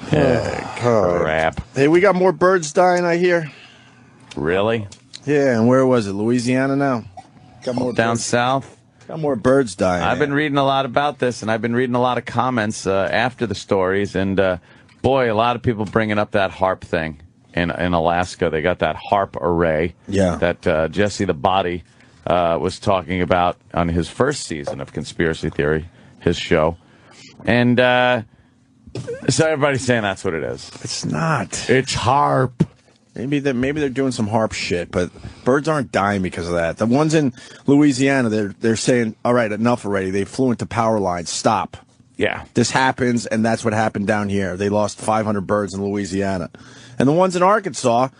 Crap. Hey, we got more birds dying, I hear. Really? Yeah, and where was it? Louisiana now? Got more Down birds. south? Got more birds dying. I've been reading a lot about this, and I've been reading a lot of comments after the stories, and boy, a lot of people bringing up that harp thing in Alaska. They got that harp array that Jesse the Body was talking about on his first season of Conspiracy Theory, his show. And so everybody's saying that's what it is. It's not. It's harp. Maybe they're doing some harp shit, but birds aren't dying because of that. The ones in Louisiana, they're saying, all right, enough already. They flew into power lines. Stop. Yeah. This happens, and that's what happened down here. They lost 500 birds in Louisiana. And the ones in Arkansas,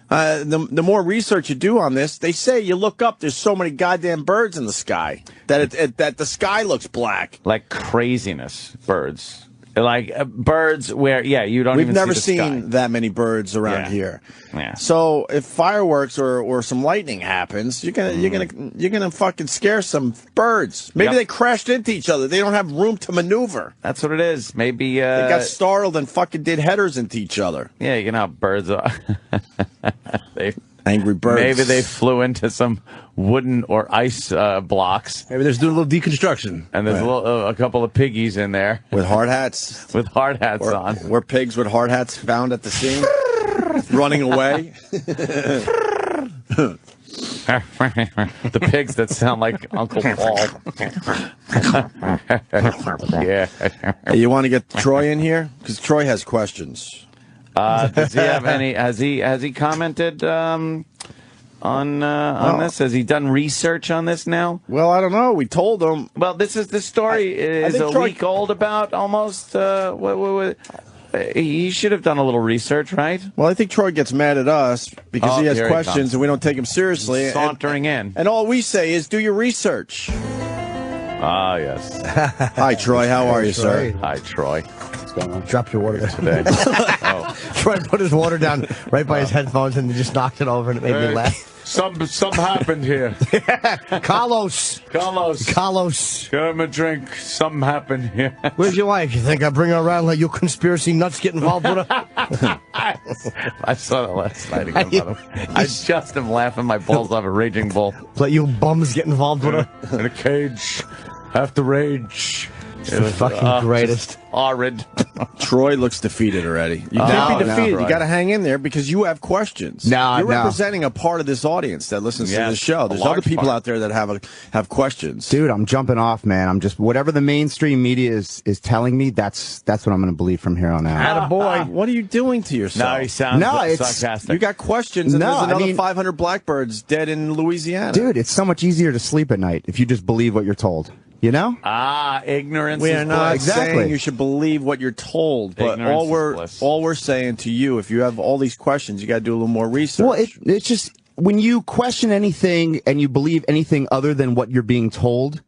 the more research you do on this, they say you look up, there's so many goddamn birds in the sky that that the sky looks black. Like craziness, birds. Like birds where, you don't We've even never see the seen sky. that many birds around here. Yeah. So if fireworks or some lightning happens, you're gonna fucking scare some birds. Maybe they crashed into each other. They don't have room to maneuver. That's what it is. Maybe they got startled and fucking did headers into each other. Yeah, you know how birds are. Angry birds. Maybe they flew into some wooden or ice blocks. Maybe there's doing a little deconstruction. And there's a couple of piggies in there. With hard hats. With hard hats on. Were pigs with hard hats found at the scene? Running away? The pigs that sound like Uncle Paul. Yeah. Hey, you want to get Troy in here? Because Troy has questions. Does he have any? Has he commented on this? Has he done research on this now? Well, I don't know. We told him. Well, this story is a week old, about almost. He should have done a little research, right? Well, I think Troy gets mad at us because he has questions and we don't take him seriously. He's sauntering in. And all we say is do your research. Ah, yes. Hi, Troy. How are you, sir? Hi, Troy. What's going on? Drop your water Today. Troy put his water down right by his headphones and just knocked it over and it made me laugh. Something happened here. Carlos. Give him a drink. Something happened here. Where's your wife? You think I bring her around, let you conspiracy nuts get involved with her? I saw that last night again, by the way. I just am laughing my balls off a raging bull. Let you bums get involved with her? In a cage. Have to rage. It's the fucking greatest. Horrid. Troy looks defeated already. You can't be defeated. You got to hang in there because you have questions. You're representing a part of this audience that listens to the show. There's other people out there that have questions. Dude, I'm jumping off, man. I'm just whatever the mainstream media is telling me. That's what I'm going to believe from here on out. Attaboy. What are you doing to yourself? No, he sounds sarcastic. You got questions, and there's another 500 blackbirds dead in Louisiana. Dude, it's so much easier to sleep at night if you just believe what you're told. You know? Ignorance we is are not bliss. saying you should believe what you're told, but all we're saying to you, if you have all these questions, you got to do a little more research. Well, it's just when you question anything and you believe anything other than what you're being told,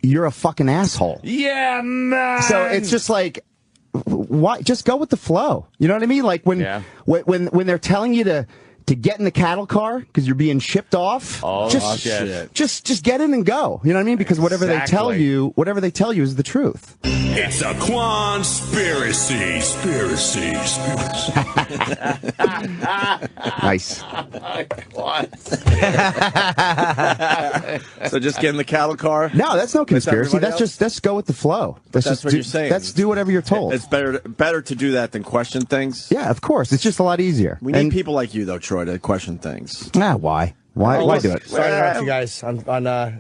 you're a fucking asshole. Yeah, man. So it's just like, why? Just go with the flow. You know what I mean? Like when they're telling you to get in the cattle car because you're being shipped off. Shit. Just get in and go. You know what I mean? Because whatever they tell you is the truth. It's a conspiracy. Nice. So just get in the cattle car? No, that's no conspiracy. That's go with the flow. That's what you're saying. Let's do whatever you're told. It's better to do that than question things. Yeah, of course. It's just a lot easier. We need people like you, though, Troy, to question things. Why? Why do it? Sorry about you guys on Morning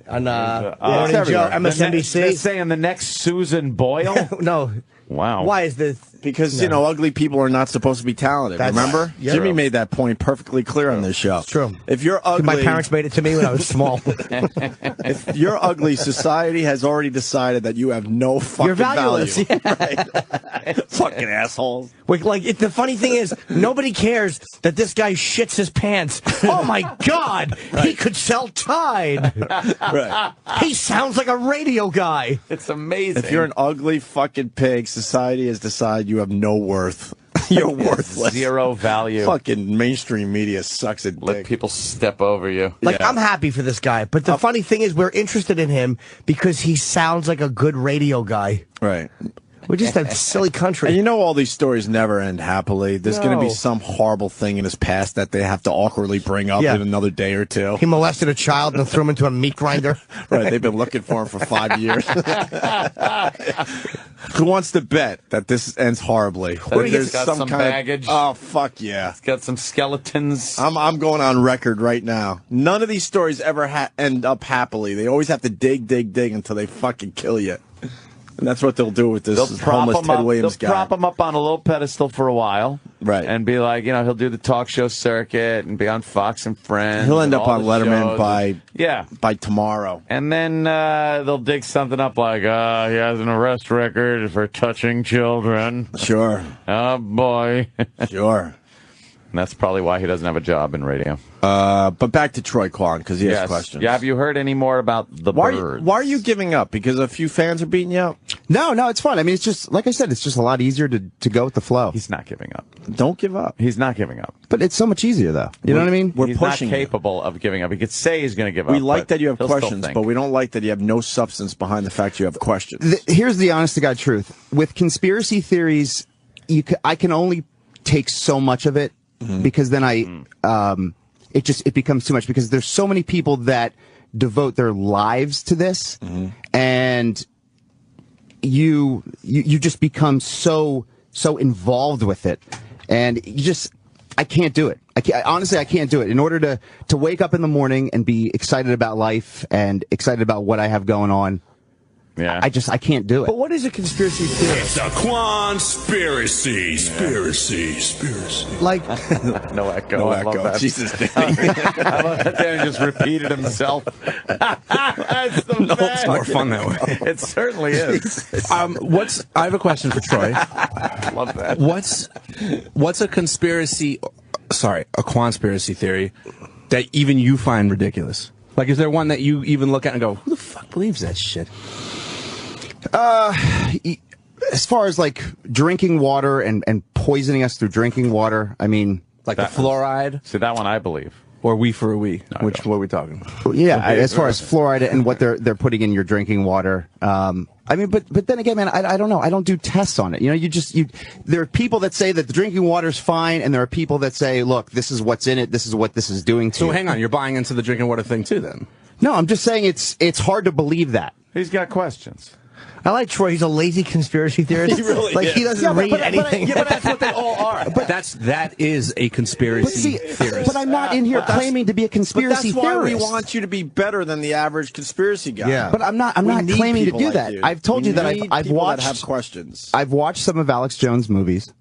it's Joe, MSNBC. They're saying the next Susan Boyle? No. Wow. Why is this? Because, ugly people are not supposed to be talented, remember? Yeah. Jimmy made that point perfectly clear on this show. It's true. If you're ugly... My parents made it to me when I was small. If you're ugly, society has already decided that you have no fucking value. Yeah. Right? Fucking assholes. The funny thing is, nobody cares that this guy shits his pants. Oh, my God. Right. He could sell Tide. Right. He sounds like a radio guy. It's amazing. If you're an ugly fucking pig, society has decided you have no worth. You're worthless. Zero value. Fucking mainstream media sucks at Let dick. people step over you. I'm happy for this guy. But the funny thing is, we're interested in him because he sounds like a good radio guy. Right. We're just a silly country. And you know all these stories never end happily. There's going to be No. some horrible thing in his past that they have to awkwardly bring up in another day or two. He molested a child and threw him into a meat grinder. Right, they've been looking for him for 5 years. Who wants to bet that this ends horribly? He's got some baggage. Oh, fuck yeah. He's got some skeletons. I'm going on record right now. None of these stories ever end up happily. They always have to dig until they fucking kill you. And that's what they'll do with this homeless Ted Williams guy. They'll prop him up on a little pedestal for a while. Right. And be like, he'll do the talk show circuit and be on Fox and Friends. He'll end up on Letterman shows. by tomorrow. And then they'll dig something up like, he has an arrest record for touching children. Sure. Oh, boy. Sure. And that's probably why he doesn't have a job in radio. But back to Troy Kwan, because he has questions. Yeah, have you heard any more about the birds? Why are you giving up? Because a few fans are beating you up? No, it's fun. I mean, it's just, like I said, it's just a lot easier to go with the flow. He's not giving up. Don't give up. He's not giving up. But it's so much easier, though. You know what I mean? We're He's pushing not capable of giving up. He could say he's going to give up. We like that you have he'll still questions, think. but we don't like that you have no substance behind the fact you have questions. Here's the honest-to-God truth. With conspiracy theories, I can only take so much of it because then it becomes too much because there's so many people that devote their lives to this, and you just become so involved with it, and I can't do it. Honestly, I can't do it. In order to wake up in the morning and be excited about life and excited about what I have going on, yeah, I can't do it. But what is a conspiracy theory? It's a Quanspiracy. Like, no echo. No I love echo. that. Jesus, Danny. I love that Danny just repeated himself. That's the best. It's more fun that way. It certainly is. I have a question for Troy. I love that. What's a conspiracy theory that even you find ridiculous? Like, is there one that you even look at and go, who the fuck believes that shit? As far as like drinking water and poisoning us through drinking water, I mean, Like the fluoride? See, that one I believe. Or we for a we? No, What are we talking? yeah. As far as fluoride and what they're putting in your drinking water, I mean, but then again, man, I don't know. I don't do tests on it. You know, there are people that say that the drinking water's fine, and there are people that say, look, this is what's in it. This is what this is doing to you. So hang on, you're buying into the drinking water thing too, then? No, I'm just saying it's hard to believe that. He's got questions. I like Troy. He's a lazy conspiracy theorist. He really like is. he doesn't read anything. Yeah, but that's what they all are. But that is a conspiracy theorist. But I'm not in here claiming to be a conspiracy But that's why theorist. we want you to be better than the average conspiracy guy. Yeah. But I'm not We claiming need to do people that. like you. I've told you that I've people watched that have questions. I've watched some of Alex Jones' movies,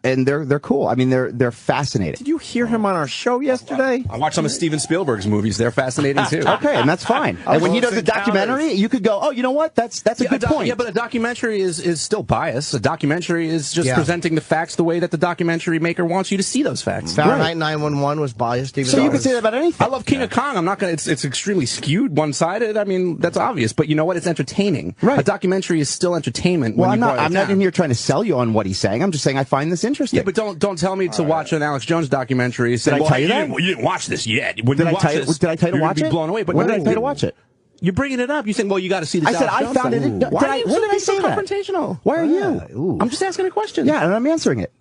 and they're cool. I mean, they're fascinating. Did you hear him on our show yesterday? I watched some of Steven Spielberg's movies. They're fascinating too. Okay, and that's fine. And when he does a Close documentary, you could go, oh, you know what? That's a good point. Yeah, but a documentary is still biased. A documentary is just Yeah. presenting the facts the way that the documentary maker wants you to see those facts. Fahrenheit 9/11 was biased. Even So though you it could was- say that about anything. I love King of Kong. I'm not gonna. It's extremely skewed, one-sided. I mean, that's obvious. But you know what? It's entertaining. Right. A documentary is still entertainment. Well, when you I'm boil it not down. in here trying to sell you on what he's saying. I'm just saying I find this interesting. Yeah, but don't tell me to watch an Alex Jones documentary. Did I tell you that? You didn't watch this yet. When Did you I watch tell you? this, Did I tell you to you're watch gonna it? be blown away. But when did I no, tell you to watch it? You're bringing it up. You saying, well, you got to see the. I said Alex I Jones found it. stuff. Why are you when did I so say that? confrontational? Why are you? I'm just asking a question. Yeah, and I'm answering it.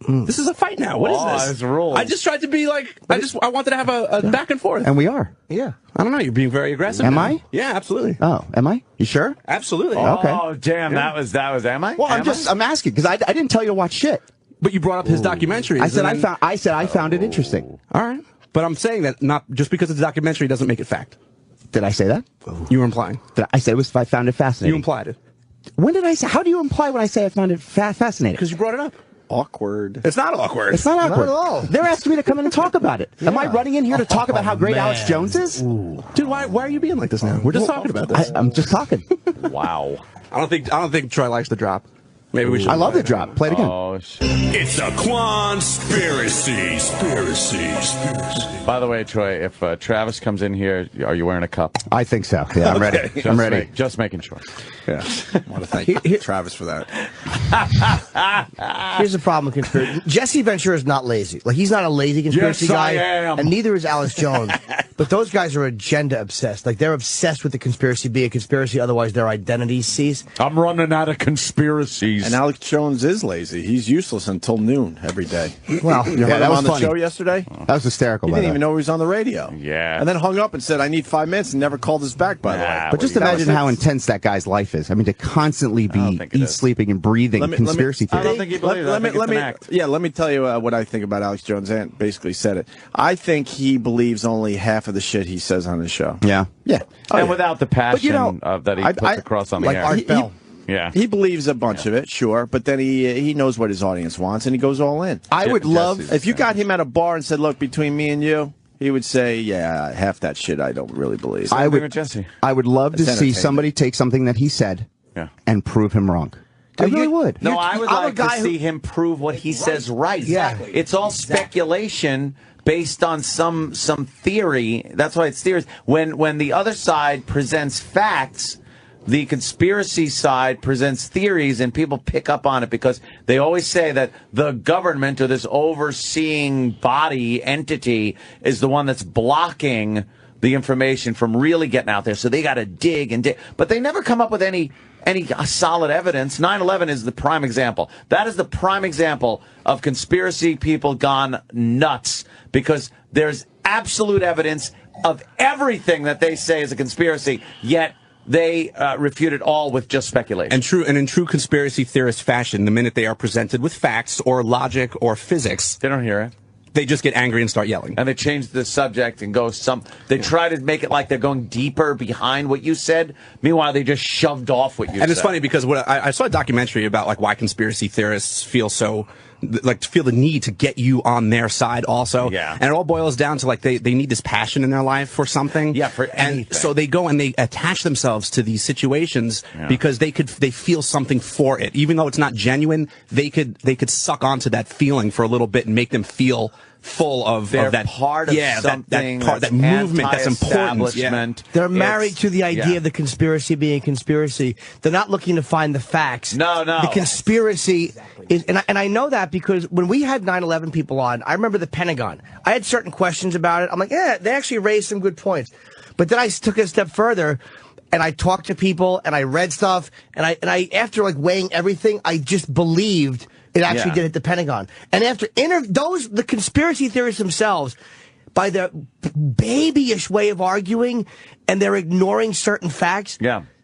This is a fight now. What is Oh, this? it's rules. I just tried to be like. I wanted to have a back and forth. And we are. Yeah. I don't know. You're being very aggressive. Am now. I? Yeah, absolutely. Oh, am I? You sure? Absolutely. Okay. Oh, damn, that was am I? Well, I'm asking because I didn't tell you to watch shit. But you brought up his documentaries. I said and then- I found it interesting. All right. But I'm saying that not just because it's a documentary doesn't make it fact. Did I say that? You were implying. I said I found it fascinating. You implied it. When did I say? How do you imply when I say I found it fascinating? Because you brought it up. Awkward. It's not awkward. It's not awkward. at all. They're asking me to come in and talk about it. Am I running in here to talk about how great man. Alex Jones is? Dude, why are you being like this now? We're just talking about this. I'm just talking. Wow. I don't think Troy likes the drop. Maybe we should. I love the drop. Play it again. Oh, Oh, shit. It's a Quanspiracy. By the way, Troy, if Travis comes in here, are you wearing a cup? I think so. Yeah, I'm ready. I'm ready. Just making sure. Yeah. I want to thank Travis for that. Here's the problem with conspiracy. Jesse Ventura is not lazy. Like, he's not a lazy conspiracy guy. I am. And neither is Alex Jones. But those guys are agenda obsessed. Like, they're obsessed with the conspiracy being a conspiracy, otherwise their identity cease. I'm running out of conspiracies. And Alex Jones is lazy. He's useless until noon every day. Well, You heard him that was on the funny. show yesterday? That was hysterical. He didn't even know he was on the radio. Yeah. And then hung up and said, I need 5 minutes, and never called us back, by the way. But just imagine how intense that guy's life is. I mean, to constantly be sleeping and breathing conspiracy I theories. don't think he believes it. Let me tell you what I think about Alex Jones. Ant basically said it. I think he believes only half of the shit he says on his show. Yeah. Yeah. And without the passion that he I- puts across on the like air. Art Bell. Yeah. He believes a bunch of it, sure, but then he knows what his audience wants, and he goes all in. I would love If you got him at a bar and said, look, between me and you, he would say, yeah, half that shit I don't really believe. I would, with Jesse. I would love to It's see entertainment. somebody take something that he said and prove him wrong. I really would. No, I would I'm a like to guy see him prove what he says right. Yeah. It's all speculation based on some theory. That's why it's theories. When the other side presents facts, the conspiracy side presents theories, and people pick up on it because they always say that the government or this overseeing body entity is the one that's blocking the information from really getting out there. So they got to dig and dig. But they never come up with any solid evidence. 9/11 is the prime example. That is the prime example of conspiracy people gone nuts, because there's absolute evidence of everything that they say is a conspiracy, yet they refute it all with just speculation. And in true conspiracy theorist fashion, the minute they are presented with facts or logic or physics, they don't hear it. They just get angry and start yelling. And they change the subject and go they try to make it like they're going deeper behind what you said. Meanwhile, they just shoved off what you said. And it's funny because I saw a documentary about like why conspiracy theorists feel the need to get you on their side also. Yeah. And it all boils down to like they need this passion in their life for something. Yeah, for anything. And so they go and they attach themselves to these situations because they feel something for it. Even though it's not genuine, they could suck onto that feeling for a little bit and make them feel full of that part of something, that movement that's important. Yeah. They're married to the idea of the conspiracy being a conspiracy. They're not looking to find the facts. No. The conspiracy is, and I know that because when we had 9/11 people on, I remember the Pentagon. I had certain questions about it. I'm like, yeah, they actually raised some good points. But then I took it a step further, and I talked to people, and I read stuff, and I after like weighing everything, I just believed it actually did hit the Pentagon. And after the conspiracy theorists themselves, by their babyish way of arguing, and they're ignoring certain facts,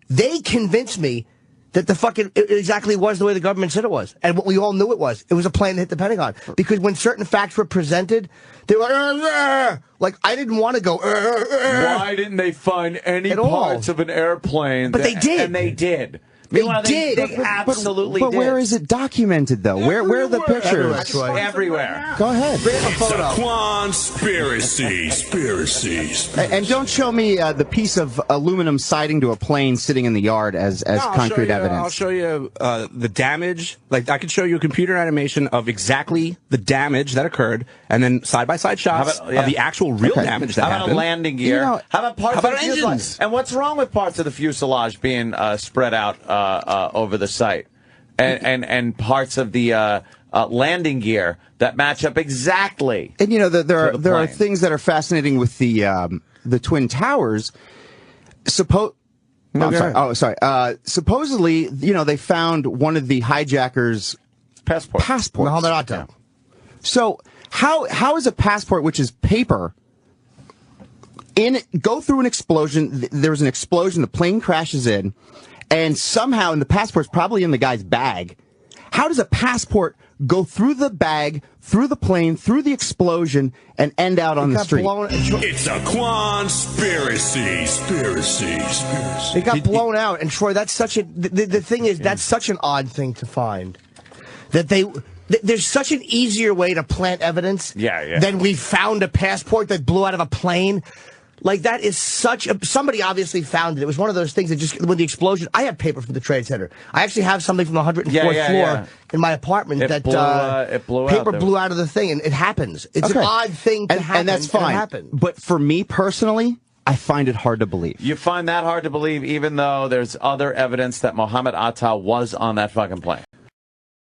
they convinced me that it exactly was the way the government said it was. And what we all knew it was. It was a plane that hit the Pentagon. Because when certain facts were presented, they were like, I didn't want to go Why didn't they find any parts of an airplane? But they did. And they did. They did. They absolutely but did. where is it documented, though? Where are the pictures? Everywhere. Go ahead. Bring up a It's photo. a Quanspiracy. And don't show me the piece of aluminum siding to a plane sitting in the yard as concrete evidence. I'll show you the damage. Like I could show you a computer animation of exactly the damage that occurred, and then side-by-side shots of the actual real damage that How about happened. a landing gear? How about parts of the fuselage? engines? And what's wrong with parts of the fuselage being spread out over the site? And parts of the landing gear that match up exactly. And there the are plane. things that are fascinating with the Twin Towers. Supposedly, they found one of the hijackers' passports. Mahamadata. So how is a passport, which is paper, go through an explosion? There was an explosion. The plane crashes in, and somehow, and the passport's probably in the guy's bag. How does a passport go through the bag, through the plane, through the explosion, and end out on the street? It's a Quanspiracy. It got blown out, and Troy, that's such a. The thing is, that's such an odd thing to find. That there's such an easier way to plant evidence. Yeah. Than we found a passport that blew out of a plane. Like, that is such a... Somebody obviously found it. It was one of those things that just... When the explosion... I have paper from the Trade Center. I actually have something from the 104th floor in my apartment it blew paper out. blew out of the thing, and it happens. It's an odd thing to happen. And that's fine. But for me personally, I find it hard to believe. You find that hard to believe, even though there's other evidence that Mohammed Atta was on that fucking plane.